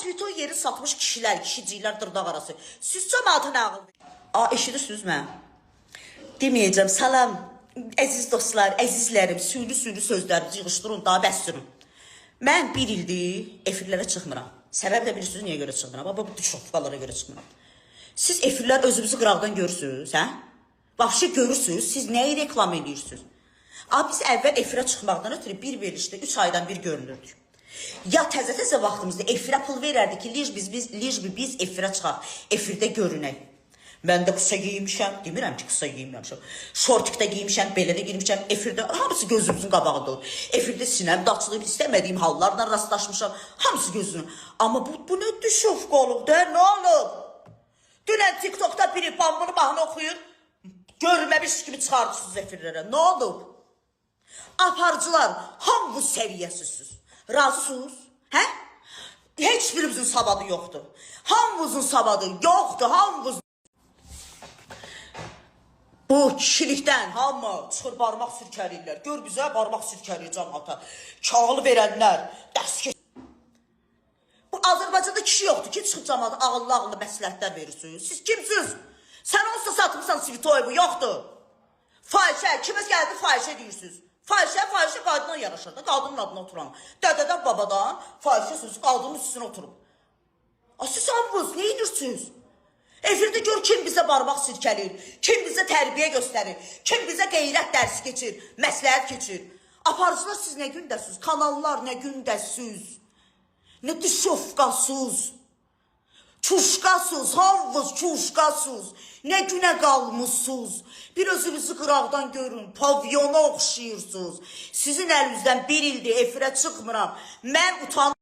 Svetoy yeri satmış kişilər, kişiciklər dırdaq arası. Siz cəmaatı nə ağıl? Eşidirsiniz mən? Deməyəcəm, salam, əziz dostlar, əzizlərim, süylü sözlərinizi yığışdırın, daha bəsdirin. Mən bir ildir efirlərə çıxmıram. Səbəb də bilirsiniz niyə görə çıxmıram? Bu düşofkalara görə çıxmıram. Siz efirlər özünüzü qıraqdan görürsünüz, hə? Vahşi görürsünüz, siz nəyi reklam edirsiniz? Biz əvvəl efirə çıxmaqdan ötürü bir verilişdə 3 aydan bir görünürdük. Ya təzə vaxtımızda efirə pul verərdik ki, biz efirə çıxaq, efirdə görünək. Mən də qısa giymişəm, demirəm ki, qısa giymişəm. Şortikdə giymişəm, belədə giymişəm, efirdə hamısı gözümüzün qabağında olur. Efirdə sinəm daçılıb, istəmədiyim hallarla rastlaşmışam, hamısı gözünün. Amma bu nə düşofka olub da, nə olub? Dünən TikTokda biri bambını mahnı oxuyur, görməmiş kimi çıxardırsınız efirlərə, nə olub? Aparıcılar, hamınız səviyyəsizsiniz. Razısınız? Hə? Heç birimizin savadı yoxdur. Hamınızın savadı yoxdur, hamınız. Bu kişilikdən hamı çıxır barmaq sürkəliyirlər. Gör bizə barmaq sürkəliyir cəmaata. Kağılı verənlər, dərs keç. Bu Azərbaycanda kişi yoxdur ki, çıxıb cəmaata ağıllı məsləhətlər verirsiniz. Siz kimsiniz? Sən olsa satmışsan Svetoyevu, yoxdur. Fahişə, kimə gəldi fahişə deyirsiniz? Fahişə qadına yaraşır da, qadının adına oturan. Dədədən, babadan fahişə sözü qadının üstüne oturub. Siz hamınız, nə edirsiniz? Efirdə gör kim bizə barmaq sirkəliyir, kim bizə tərbiyə göstərir, kim bizə qeyrət dərsi keçir, məsləhət keçir. Aparıcılar siz nə gündəsiz, kanallar nə gündəsiz, nə düşofqasız, çuşqasız, hamınız çuşqasız, nə günə qalmışsınız. Bir özünüzü qıraqdan görün, pavyona oxşayırsınız. Sizin əlinizdən bir ildir efirə çıxmıram. Mən utanıyorum.